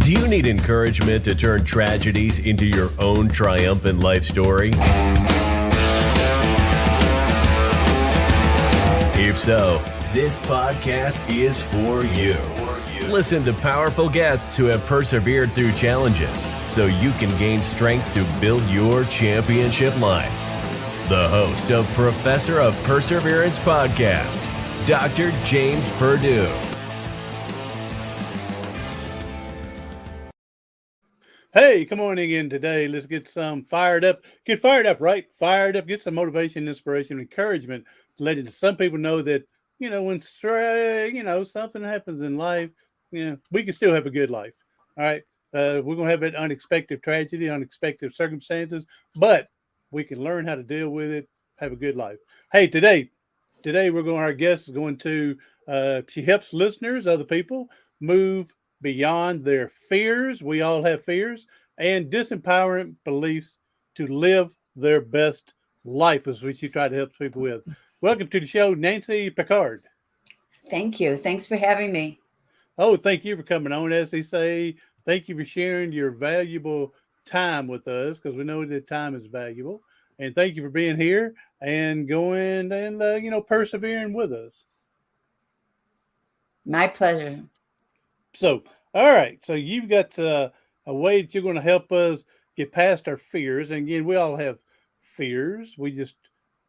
Do you need encouragement to turn tragedies into your own triumphant life story? If so, this podcast is for you. Listen to powerful guests who have persevered through challenges so you can gain strength to build your championship life. The host of Professor of Perseverance podcast, Dr. James Purdue. Hey, come on again today. Let's get some fired up. Get fired up, right? Fired up. Get some motivation, inspiration, encouragement. Letting some people know that, when something happens in life, we can still have a good life. All right. We're going to have an unexpected tragedy, unexpected circumstances, but we can learn how to deal with it, have a good life. Hey, today our guest is going to, she helps listeners, other people move beyond their fears. We all have fears and disempowering beliefs to live their best life is what she try to help people with. Welcome to the show, Nancy Pickard. Thank you. Thanks for having me. Oh, thank you for coming on. As they say, thank you for sharing your valuable time with us because we know that time is valuable. And thank you for being here and going and, persevering with us. My pleasure. So, all right. So you've got a way that you're going to help us get past our fears. And again, we all have fears.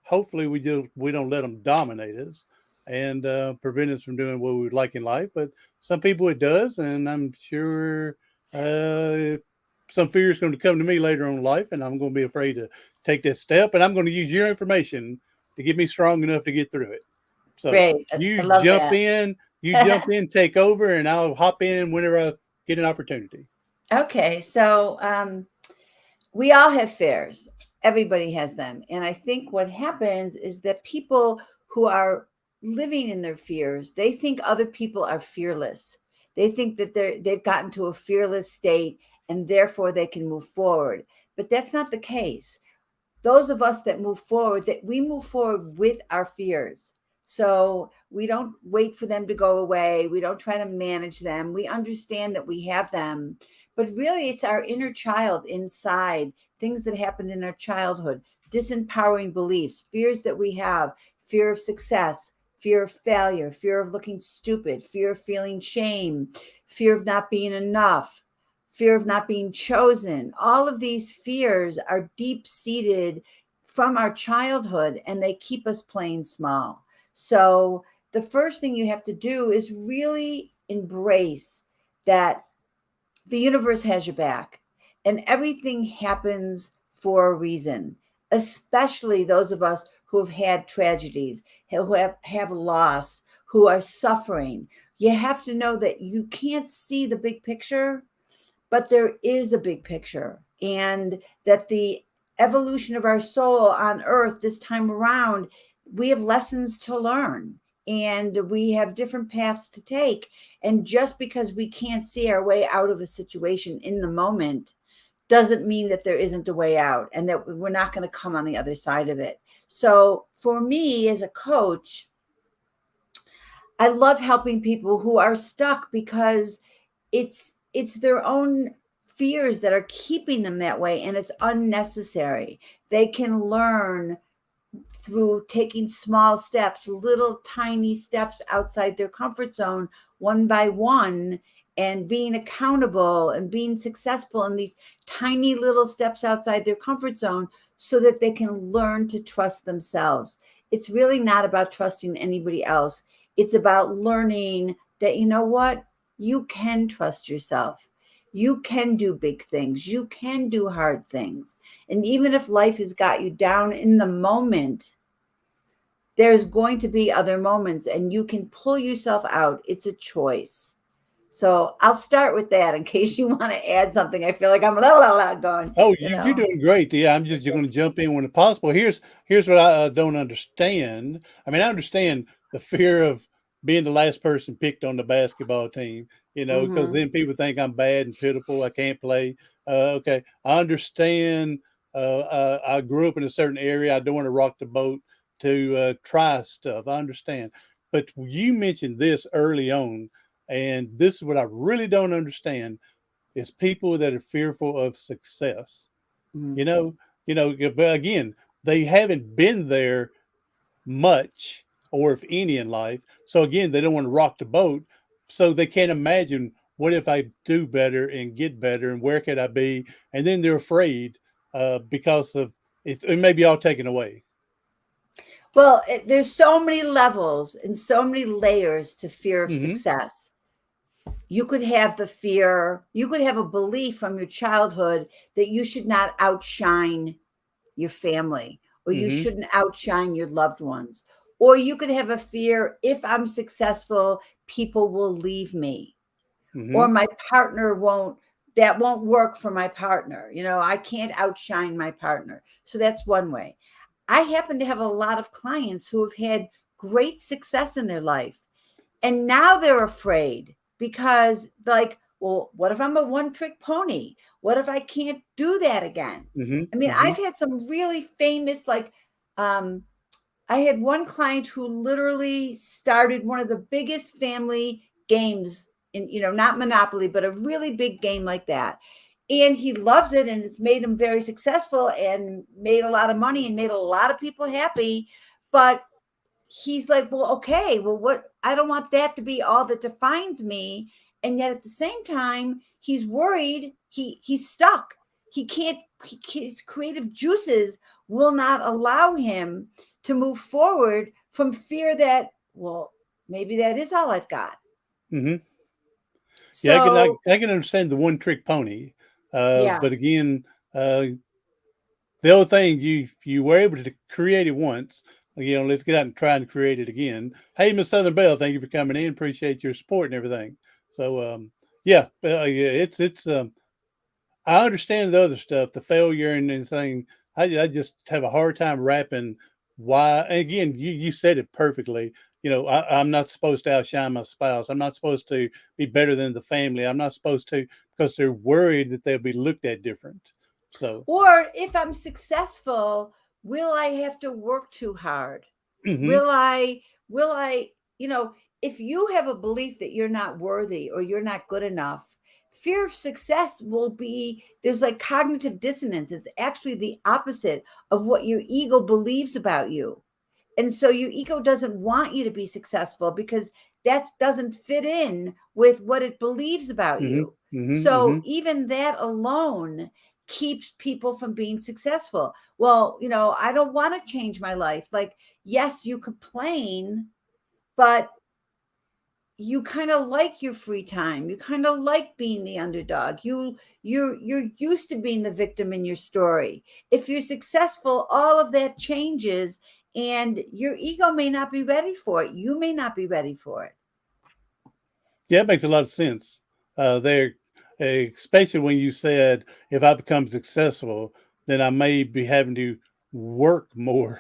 Hopefully we don't let them dominate us and prevent us from doing what we would like in life. But some people it does. And I'm sure some fear is going to come to me later on in life. And I'm going to be afraid to take this step. And I'm going to use your information to get me strong enough to get through it. So great. You jump in, take over, and I'll hop in whenever I get an opportunity. Okay. So we all have fears. Everybody has them. And I think what happens is that people who are living in their fears, they think other people are fearless. They think that they've gotten to a fearless state and therefore they can move forward. But that's not the case. Those of us that move forward, that we move forward with our fears. So we don't wait for them to go away. We don't try to manage them. We understand that we have them, but really it's our inner child inside, things that happened in our childhood, disempowering beliefs, fears that we have, fear of success, fear of failure, fear of looking stupid, fear of feeling shame, fear of not being enough, fear of not being chosen. All of these fears are deep-seated from our childhood and they keep us playing small. So the first thing you have to do is really embrace that the universe has your back and everything happens for a reason, especially those of us who have had tragedies, who have loss, who are suffering. You have to know that you can't see the big picture, but there is a big picture, and that the evolution of our soul on earth this time around, we have lessons to learn and we have different paths to take. And just because we can't see our way out of a situation in the moment doesn't mean that there isn't a way out and that we're not going to come on the other side of it. So for me as a coach, I love helping people who are stuck because it's their own fears that are keeping them that way, and it's unnecessary. They can learn through taking small steps, little tiny steps outside their comfort zone, one by one, and being accountable and being successful in these tiny little steps outside their comfort zone so that they can learn to trust themselves. It's really not about trusting anybody else. It's about learning that, you know what? You can trust yourself. You can do big things. You can do hard things. And even if life has got you down in the moment, there's going to be other moments and you can pull yourself out. It's a choice. So I'll start with that in case you want to add something. I feel like I'm going. Oh, you're doing great. Yeah, I'm just going to jump in when possible. Here's what I don't understand. I mean, I understand the fear of being the last person picked on the basketball team, because then people think I'm bad and pitiful. I can't play. Okay. I understand. I grew up in a certain area. I don't want to rock the boat to try stuff. I understand. But you mentioned this early on, and this is what I really don't understand. is people that are fearful of success. Mhm. You know, but again, they haven't been there much or if any in life. So again, they don't want to rock the boat. So they can't imagine what if I do better and get better and where could I be? And then they're afraid because of it may be all taken away. Well, there's so many levels and so many layers to fear of Hmm. success. You could have the fear, you could have a belief from your childhood that you should not outshine your family, or you Hmm. shouldn't outshine your loved ones. Or you could have a fear, if I'm successful, people will leave me, or Hmm. my partner won't, that won't work for my partner. I can't outshine my partner. So that's one way. I happen to have a lot of clients who have had great success in their life. And now they're afraid because, like, well, what if I'm a one trick pony? What if I can't do that again? Hmm. I mean, Hmm. I've had some really famous, like, um, I had one client who literally started one of the biggest family games in, not Monopoly, but a really big game like that. And he loves it, and it's made him very successful and made a lot of money and made a lot of people happy. But he's like, well, okay, well, what, I don't want that to be all that defines me. And yet at the same time, he's worried, he's stuck. His creative juices will not allow him to move forward from fear that, well, maybe that is all I've got. Hmm. Yeah, So I can understand the one trick pony, yeah, but again, uh, the other thing you were able to create it once. Let's get out and try and create it again. Hey, Miss Southern Belle, thank you for coming in. Appreciate your support and everything. So yeah, yeah, it's. I understand the other stuff, the failure and thing. I just have a hard time wrapping why. Again, you said it perfectly. I'm not supposed to outshine my spouse. I'm not supposed to be better than the family. I'm not supposed to because they're worried that they'll be looked at different. So. or if I'm successful, will I have to work too hard? Hmm. Will I, you know, if you have a belief that you're not worthy or you're not good enough, fear of success will be, there's like cognitive dissonance. It's actually the opposite of what your ego believes about you. And so your ego doesn't want you to be successful because that doesn't fit in with what it believes about Hmm. you. Hmm. So Hmm. even that alone keeps people from being successful. Well, I don't want to change my life. Like, yes, you complain, but you kind of like your free time. You kind of like being the underdog. You're used to being the victim in your story. If you're successful, all of that changes, and your ego may not be ready for it. You may not be ready for it. Yeah, it makes a lot of sense. There, especially when you said if I become successful, then I may be having to work more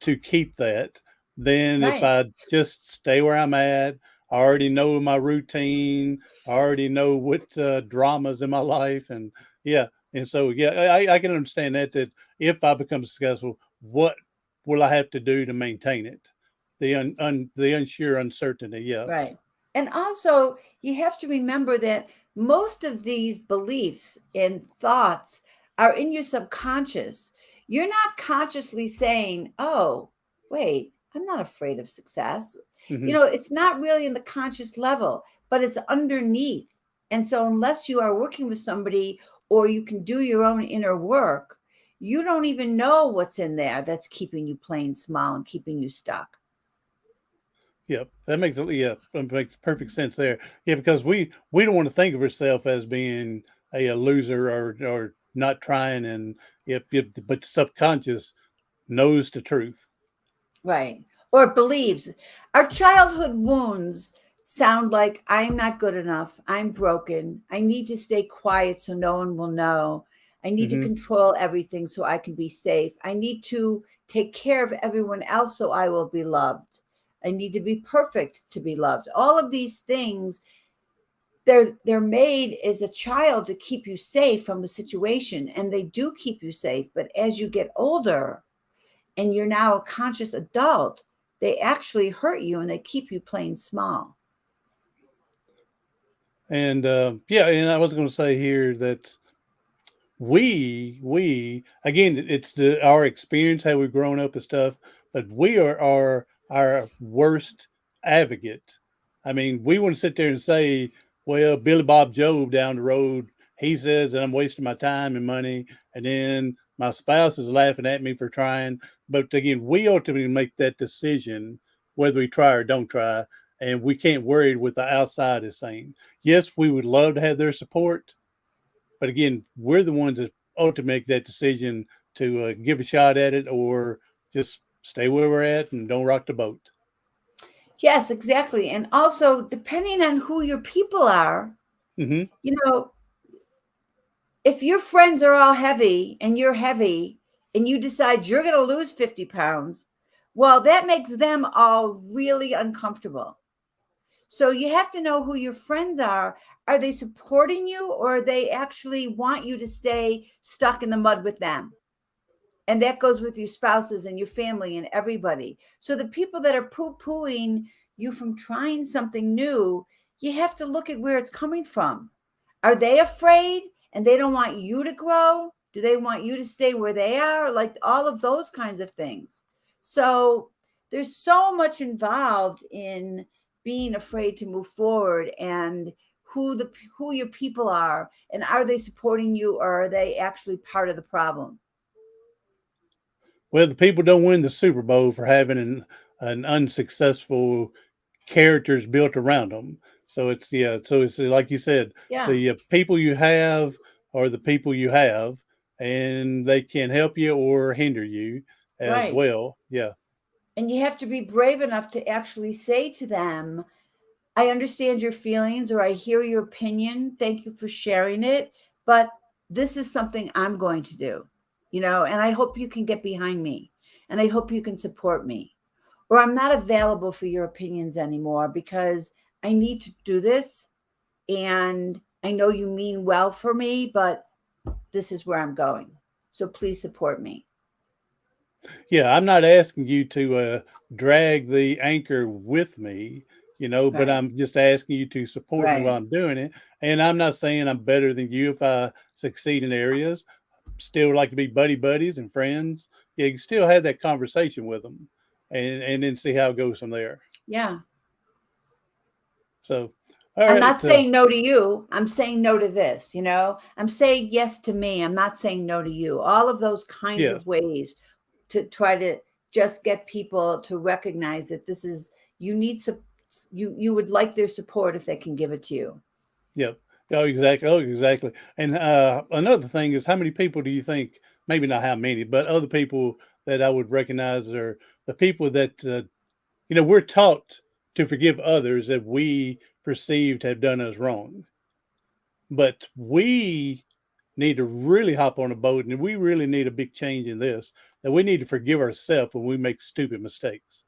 to keep that than if Right. I just stay where I'm at. I already know my routine. I already know what dramas in my life, and yeah, and so yeah, I can understand that if I become successful, what will I have to do to maintain it? The unsure uncertainty. Yeah. Right. And also, you have to remember that most of these beliefs and thoughts are in your subconscious. You're not consciously saying, oh, wait, I'm not afraid of success. Hmm. It's not really in the conscious level, but it's underneath. And so, unless you are working with somebody or you can do your own inner work, you don't even know what's in there that's keeping you playing small and keeping you stuck. Yeah, that makes perfect sense there. Yeah, because we don't want to think of ourselves as being a loser or not trying, and but the subconscious knows the truth. Right. Or believes. Our childhood wounds sound like I'm not good enough. I'm broken. I need to stay quiet so no one will know. I need to Hmm. control everything so I can be safe. I need to take care of everyone else so I will be loved. I need to be perfect to be loved. All of these things, they're made as a child to keep you safe from a situation, and they do keep you safe. But as you get older, and you're now a conscious adult, they actually hurt you and they keep you playing small. And yeah, and I was going to say here that we again, it's our experience, how we've grown up and stuff, but we are our worst advocate. I mean, we want to sit there and say, well, Billy Bob Job down the road, he says that I'm wasting my time and money, and then my spouse is laughing at me for trying. But again, we ultimately make that decision whether we try or don't try, and we can't worry what the outside is saying. Yes, we would love to have their support, but again, we're the ones that ultimately make that decision to give a shot at it or just stay where we're at and don't rock the boat. Yes, exactly. And also, depending on who your people are, Mm-hmm. you know, if your friends are all heavy and you're heavy and you decide you're going to lose 50 pounds, well, that makes them all really uncomfortable. So you have to know who your friends are. Are they supporting you, or they actually want you to stay stuck in the mud with them? And that goes with your spouses and your family and everybody. So the people that are poo-pooing you from trying something new, you have to look at where it's coming from. Are they afraid and they don't want you to grow? Do they want you to stay where they are? Like all of those kinds of things. So there's so much involved in being afraid to move forward, and who your people are, and are they supporting you, or are they actually part of the problem? Well, the people don't win the Super Bowl for having an unsuccessful characters built around them. So it's yeah. So it's like you said, Yeah, the people you have are the people you have, and they can help you or hinder you as right. well. Yeah. And you have to be brave enough to actually say to them, I understand your feelings, or I hear your opinion. Thank you for sharing it. But this is something I'm going to do, and I hope you can get behind me, and I hope you can support me. Or I'm not available for your opinions anymore because I need to do this. And I know you mean well for me, but this is where I'm going. So please support me. Yeah, I'm not asking you to drag the anchor with me, but Right. I'm just asking you to support me while Right. I'm doing it. And I'm not saying I'm better than you if I succeed in areas. Still like to be buddies and friends. Yeah, you can still have that conversation with them, and then see how it goes from there. Yeah. So, all I'm not right, saying no to you. I'm saying no to this. I'm saying yes to me. I'm not saying no to you. All of those kinds yes, of ways to try to just get people to recognize that this is you need you would like their support if they can give it to you. yep, oh exactly, oh exactly. And another thing is, how many people do you think? Maybe not how many, but other people that I would recognize are the people that we're taught to forgive others that we perceived have done us wrong. But we need to really hop on a boat, and we really need a big change in this, that we need to forgive ourselves when we make stupid mistakes.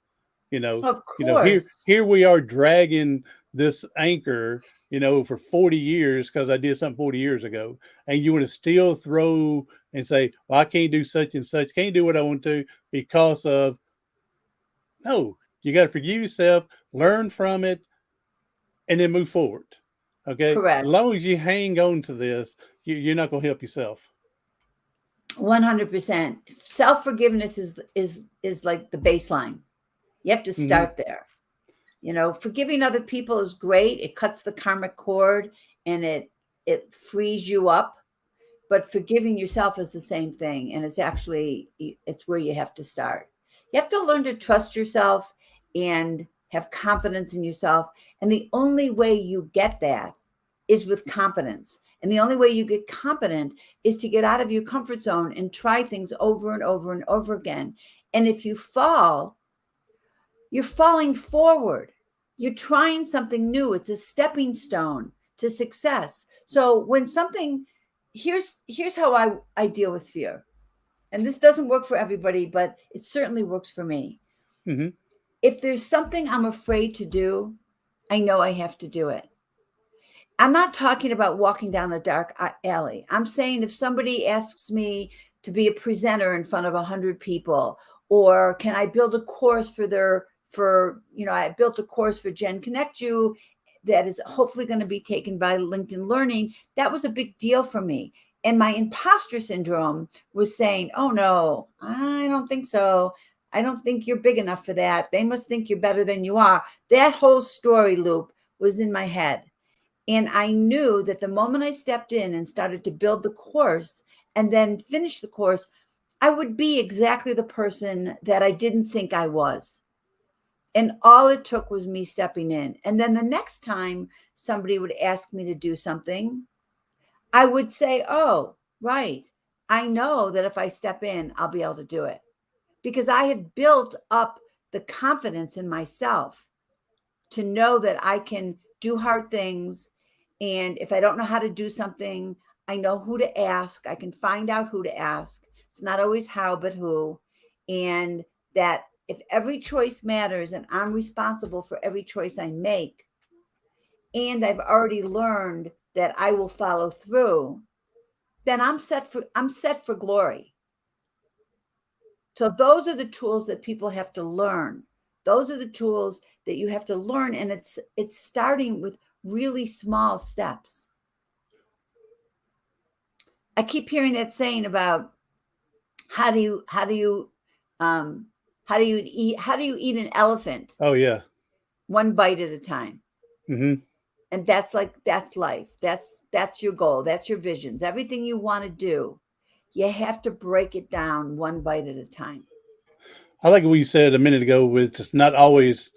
You know, Of here course. here we are dragging this anchor, for 40 years because I did something 40 years ago. And you want to still throw and say, well, I can't do such and such, can't do what I want to because of no, you got to forgive yourself, learn from it, and then move forward. Okay. As Correct. long as you hang on to this, you're not going to help yourself. 100%. Self-forgiveness is like the baseline. You have to Hmm. start there. Forgiving other people is great. It cuts the karmic cord and it frees you up. But forgiving yourself is the same thing, and it's where you have to start. You have to learn to trust yourself and have confidence in yourself. And the only way you get that is with competence. And the only way you get competent is to get out of your comfort zone and try things over and over and over again. And if you fall, you're falling forward. You're trying something new. It's a stepping stone to success. So when something here's how I deal with fear. And this doesn't work for everybody, but it certainly works for me. Hmm. If there's something I'm afraid to do, I know I have to do it. I'm not talking about walking down the dark alley. I'm saying if somebody asks me to be a presenter in front of 100 people, or can I build a course I built a course for Gen Connect You that is hopefully going to be taken by LinkedIn Learning, that was a big deal for me. And my imposter syndrome was saying, oh no, I don't think so. I don't think you're big enough for that. They must think you're better than you are. That whole story loop was in my head. And I knew that the moment I stepped in and started to build the course and then finish the course, I would be exactly the person that I didn't think I was. And all it took was me stepping in. And then the next time somebody would ask me to do something, I would say, oh, right. I know that if I step in, I'll be able to do it because I have built up the confidence in myself to know that I can do hard things. And if I don't know how to do something, I know who to ask. I can find out who to ask. It's not always how, but who. And that if every choice matters and I'm responsible for every choice I make, and I've already learned that I will follow through, then I'm set for glory. So those are the tools that people have to learn. Those are the tools that you have to learn. And it's starting with really small steps. I keep hearing that saying about how do you eat an elephant? Oh yeah. One bite at a time. Mm-hmm. And that's life. That's your goal. That's your visions. Everything you want to do, you have to break it down one bite at a time. I like what you said a minute ago with it's not always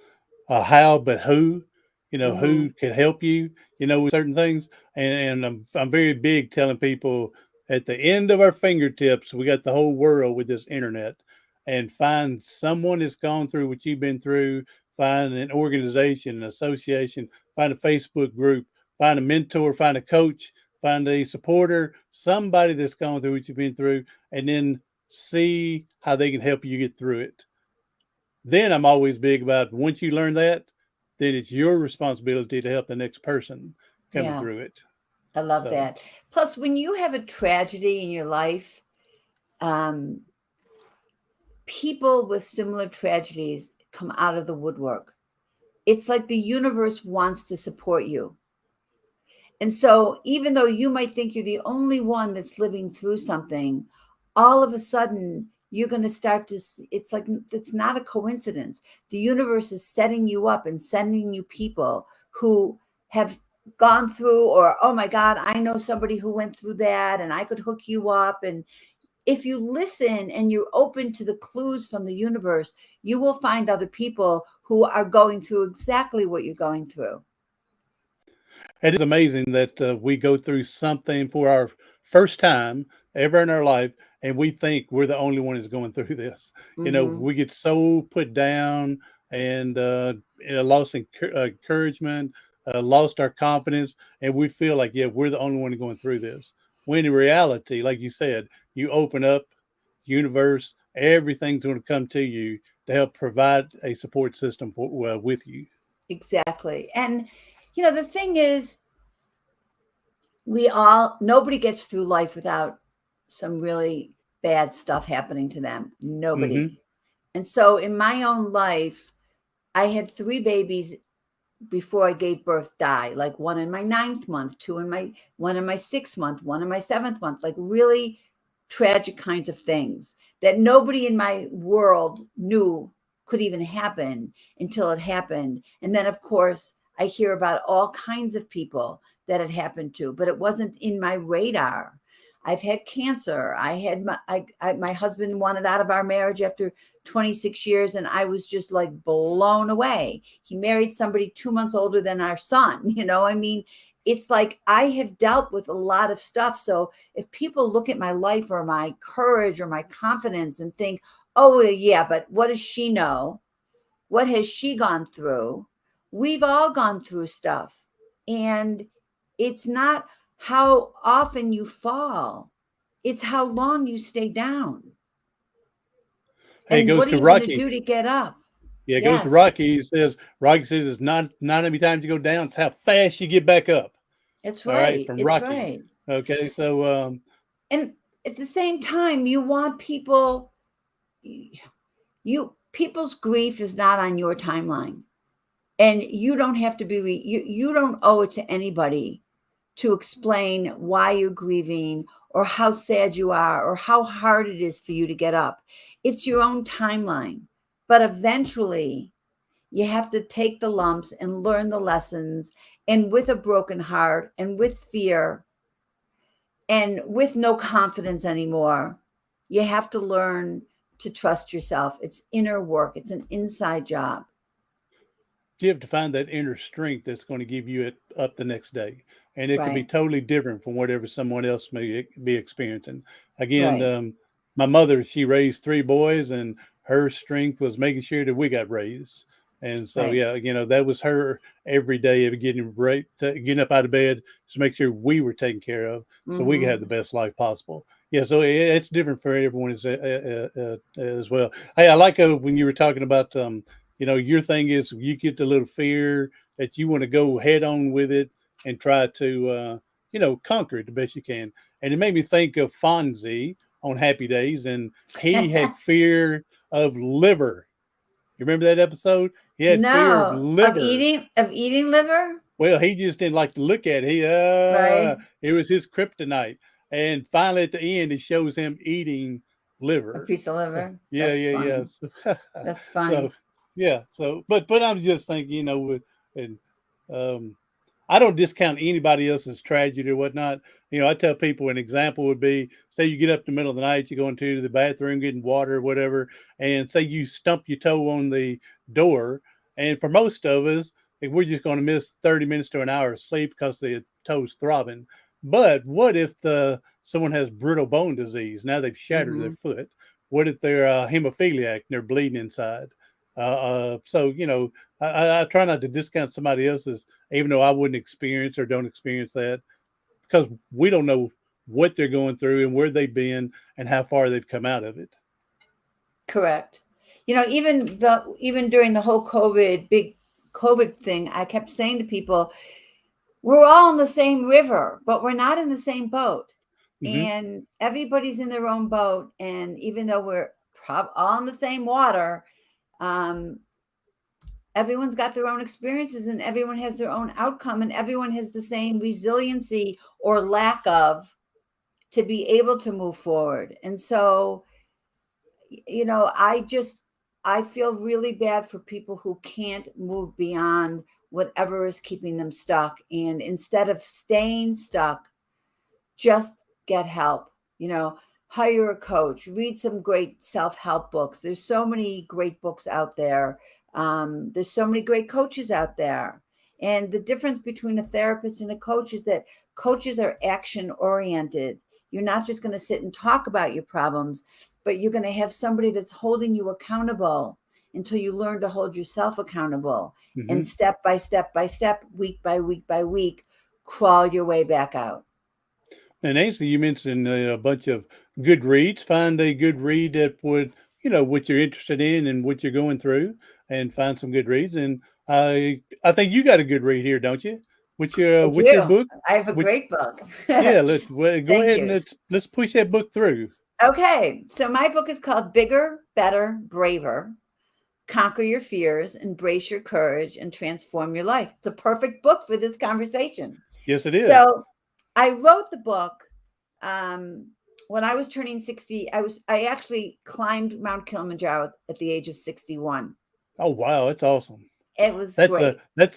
how, but who, who can help you, with certain things. And I'm very big telling people at the end of our fingertips, we got the whole world with this internet, and find someone that's gone through what you've been through, find an organization, an association, find a Facebook group, find a mentor, find a coach, find a supporter, somebody that's gone through what you've been through, and then see how they can help you get through it. Then I'm always big about once you learn that, then it's your responsibility to help the next person coming through it. I love that. Plus, when you have a tragedy in your life, people with similar tragedies come out of the woodwork. It's like the universe wants to support you. And so even though you might think you're the only one that's living through something, all of a sudden you're going to start to, it's like, it's not a coincidence. The universe is setting you up and sending you people who have gone through, or, oh my God, I know somebody who went through that and I could hook you up. And if you listen and you're open to the clues from the universe, you will find other people who are going through exactly what you're going through. It is amazing that we go through something for our first time ever in our life, and we think we're the only one that's going through this. We get so put down and lost encouragement, lost our confidence, and we feel like, yeah, we're the only one going through this. When in reality, like you said, you open up the universe, everything's going to come to you to help provide a support system with you. Exactly. And the thing is, nobody gets through life without some really bad stuff happening to them. Nobody. Mm-hmm. And so in my own life, I had 3 babies before I gave birth die, like one in my 9th month, one in my 6th month, one in my 7th month, like really tragic kinds of things that nobody in my world knew could even happen until it happened. And then, of course, I hear about all kinds of people that it happened to, but it wasn't in my radar. I've had cancer. I had my husband wanted out of our marriage after 26 years, and I was just like blown away. He married somebody 2 months older than our son. It's like I have dealt with a lot of stuff. So if people look at my life or my courage or my confidence and think, oh, yeah, but what does she know? What has she gone through? We've all gone through stuff. And it's not how often you fall. It's how long you stay down. Hey, and what are you going to do to get up? Yeah, it goes to Rocky. Rocky says it's not how many times you go down, it's how fast you get back up. It's right. All right, from it's Rocky. Right. Okay, so and at the same time, you want people's grief is not on your timeline. And you don't have to be, you don't owe it to anybody to explain why you're grieving or how sad you are or how hard it is for you to get up. It's your own timeline. But eventually, you have to take the lumps and learn the lessons. And with a broken heart and with fear and with no confidence anymore, you have to learn to trust yourself. It's inner work, it's an inside job. You have to find that inner strength that's going to give you it up the next day. And it could be Right. totally different from whatever someone else may be experiencing. Again, Right. my mother, she raised 3 boys, and her strength was making sure that we got raised. And so, Right. yeah, that was her every day of getting up out of bed to make sure we were taken care of so we could have the Mm-hmm. best life possible. Yeah, so it's different for everyone as well. Hey, I like when you were talking about, your thing is you get the little fear that you want to go head on with it and try to, conquer it the best you can. And it made me think of Fonzie on Happy Days, and he had fear of liver. You remember that episode? He had fear of No, liver. of eating liver, Well, he just didn't like to look at it. right? It was his kryptonite. And finally, at the end, it shows him eating A liver. piece of liver. Yeah, That's yeah, yeah. funny. That's So, funny. yeah. So, but I'm just thinking, and um, I don't discount anybody else's tragedy or whatnot. I tell people an example would be, say you get up in the middle of the night, you go into the bathroom, getting water or whatever, and say you stump your toe on the door. And for most of us, we're just going to miss 30 minutes to an hour of sleep because the toe's throbbing. But what if someone has brittle bone disease? Now they've shattered their Mm-hmm. foot. What if they're hemophiliac and they're bleeding inside? So, I try not to discount somebody else's, even though I wouldn't experience or don't experience that, because we don't know what they're going through and where they've been and how far they've come out of it. Correct. Even during the whole big COVID thing, I kept saying to people, we're all in the same river, but we're not in the same boat. Mm-hmm. And everybody's in their own boat. And even though we're all in the same water, um, everyone's got their own experiences and everyone has their own outcome and everyone has the same resiliency or lack of to be able to move forward. And so, I feel really bad for people who can't move beyond whatever is keeping them stuck. And instead of staying stuck, just get help, hire a coach, read some great self-help books. There's so many great books out there. There's so many great coaches out there. And the difference between a therapist and a coach is that coaches are action oriented. You're not just going to sit and talk about your problems, but you're going to have somebody that's holding you accountable until you learn to hold yourself accountable. Mm-hmm. And step by step by step, week by week by week, crawl your way back out. And Ainsley, you mentioned a bunch of good reads. Find a good read that would, what you're interested in and what you're going through, and find some good reads. And I think you got a good read here, don't you? With I your do. book. I have a Which, great book. yeah, let's go Thank ahead you. and let's push that book through. Okay, so my book is called Bigger, Better, Braver. Conquer your fears, embrace your courage, and transform your life. It's a perfect book for this conversation. Yes, it is. So I wrote the book when I was turning 60. I actually climbed Mount Kilimanjaro at the age of 61. Oh wow, that's awesome. It was I'm great. gonna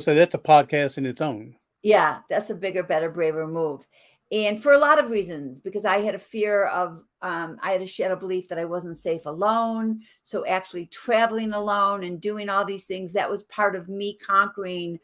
say that's a podcast in its own. Yeah, that's a bigger, better, braver move. And for a lot of reasons, because I had a fear of, I had a shadow belief that I wasn't safe alone. So actually traveling alone and doing all these things, that was part of me conquering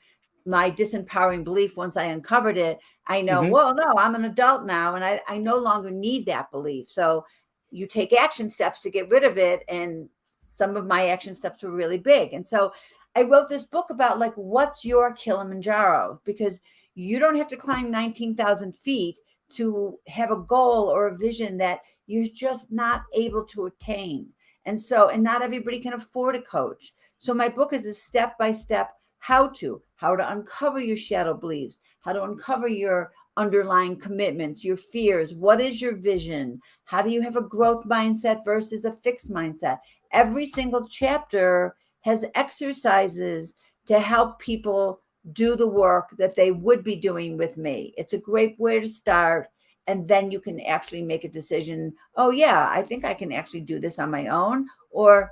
my disempowering belief. Once I uncovered it, I know, Mm-hmm. well, no, I'm an adult now and I no longer need that belief. So you take action steps to get rid of it. And some of my action steps were really big. And so I wrote this book about like, what's your Kilimanjaro? Because you don't have to climb 19,000 feet to have a goal or a vision that you're just not able to attain. And not everybody can afford a coach. So my book is a step-by-step how to uncover your shadow beliefs, how to uncover your underlying commitments, your fears. What is your vision? How do you have a growth mindset versus a fixed mindset? Every single chapter has exercises to help people do the work that they would be doing with me. It's a great way to start. And then you can actually make a decision. Oh, yeah, I think I can actually do this on my own. Or,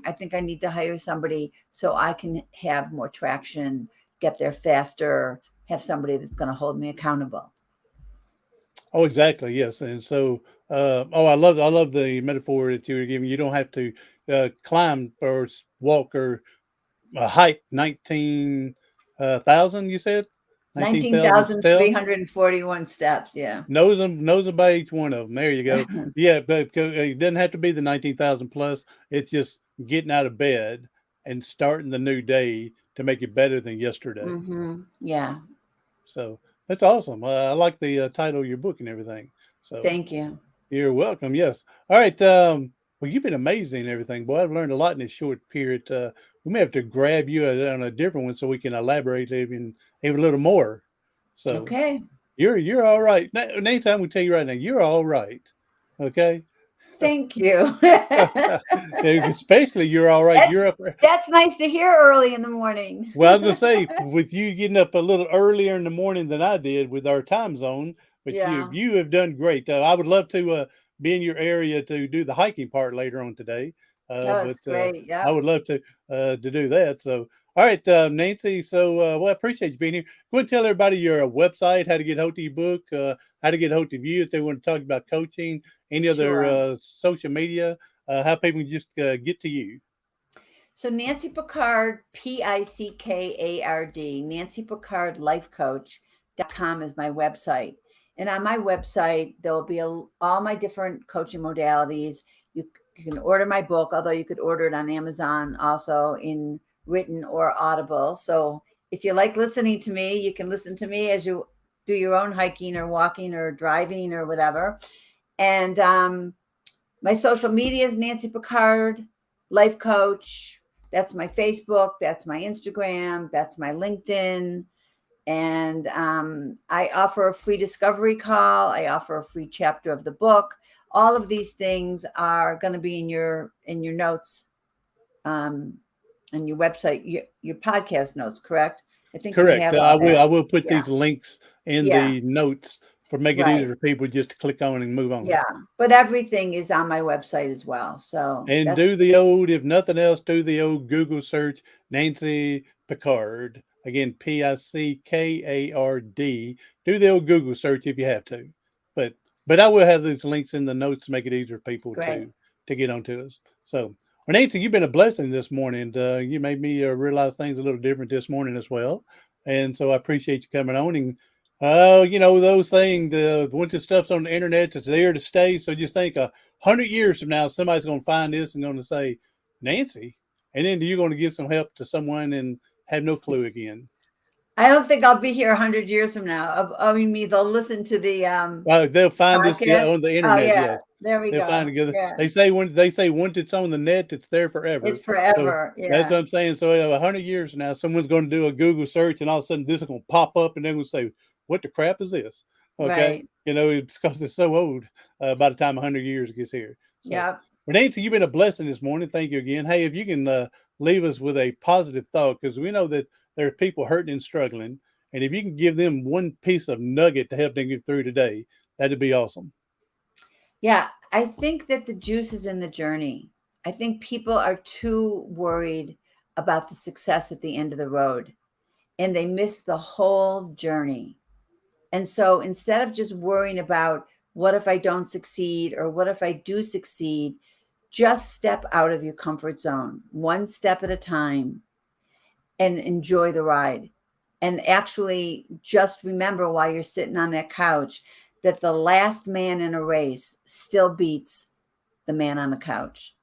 I think I need to hire somebody so I can have more traction, get there faster, have somebody that's going to hold me accountable. Oh, exactly. Yes. And so, I love the metaphor that you were giving. You don't have to climb or walk or hike 19,000. You said 19,000 steps. 19,341 steps. Yeah. Knows them by each one of them. There you go. Yeah, but it doesn't have to be the 19,000 plus. It's just getting out of bed and starting the new day to make it better than yesterday. Yeah. So that's awesome. I like the title of your book and everything. So Thank you. you're welcome. Yes. All right. Well, you've been amazing and everything, boy. I've learned a lot in this short period. We may have to grab you on a different one so we can elaborate even a little more. So Okay. you're all right. Nancy, I'm gonna tell you right now, you're all right. Okay. Thank you. Especially you're all right. That's, You're up. that's nice to hear early in the morning. Well, I was gonna say with you getting up a little earlier in the morning than I did with our time zone, but Yeah. you have done great. I would love to be in your area to do the hiking part later on today. That's But great. I Yeah. would love to do that. So, all right, Nancy. So, well, I appreciate you being here. Go and tell everybody your website, how to get hold of your book, how to get hold of you if they want to talk about coaching, any other Sure. social media, how people can just get to you. So Nancy Pickard, Pickard, Nancy Pickard Life Coach.com is my website. And on my website, there will be all my different coaching modalities. You can order my book, although you could order it on Amazon also in written or audible. So if you like listening to me, you can listen to me as you do your own hiking or walking or driving or whatever. And my social media is Nancy Pickard, Life Coach. That's my Facebook. That's my Instagram. That's my LinkedIn. And I offer a free discovery call. I offer a free chapter of the book. All of these things are going to be in your notes, on your website, your podcast notes. Correct? I think you Correct. have all that. I will put Yeah. these links in Yeah. the notes for make it Right. easier for people just to click on and move on. Yeah, but everything is on my website as well. So And that's do the old, if nothing else, do the old Google search, Nancy Pickard. Again, Pickard. Do the old Google search if you have to. But I will have these links in the notes to make it easier for people great. to get onto us. So, well, Nancy, you've been a blessing this morning. You made me realize things a little different this morning as well. And so I appreciate you coming on. And those things, once the stuff's on the internet, it's there to stay. So just think 100 years from now, somebody's going to find this and going to say, Nancy, and then you're going to give some help to someone and have no clue again. I don't think I'll be here 100 years from now. I mean, they'll listen to the They'll find this podcast. on the Oh internet. yeah, Yes, there we they'll go. find it. Yeah, They say once it's on the net, it's there forever. it's So forever. that's what Yeah, I'm saying. So 100 years from now, someone's going to do a Google search, and all of a sudden this is going to pop up, and they're going to say, "What the crap is this?" Okay, right. it's because it's so old. By the time 100 years gets here. So, Yeah. well, Nancy, you've been a blessing this morning. Thank you again. Hey, if you can leave us with a positive thought, because we know that there are people hurting and struggling, and if you can give them one piece of nugget to help them get through today, that'd be awesome. Yeah, I think that the juice is in the journey. I think people are too worried about the success at the end of the road, and they miss the whole journey. And so instead of just worrying about what if I don't succeed or what if I do succeed, just step out of your comfort zone, one step at a time, and enjoy the ride. And actually, just remember while you're sitting on that couch that the last man in a race still beats the man on the couch.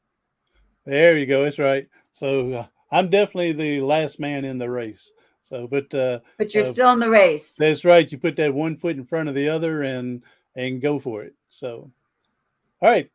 There you go. That's right. So I'm definitely the last man in the race. So, but you're still in the race. That's right. You put that one foot in front of the other and go for it. So, all right.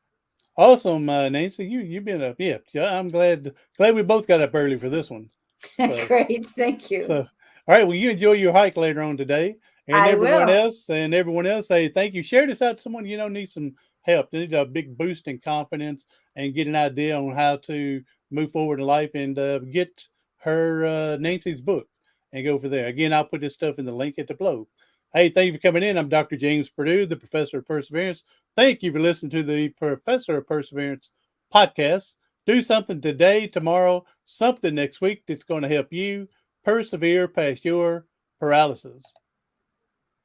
Awesome, Nancy. You've been up. Yeah, I'm glad we both got up early for this one. So, Great, thank you. So, all right. Well, you enjoy your hike later on today, and I everyone will. else, say thank you. Share this out to someone needs some help. They need a big boost in confidence and get an idea on how to move forward in life and get her Nancy's book and go for there. Again, I'll put this stuff in the link at the below. Hey, thank you for coming in. I'm Dr. James Purdue, the Professor of Perseverance. Thank you for listening to the Professor of Perseverance podcast. Do something today, tomorrow, something next week that's going to help you persevere past your paralysis.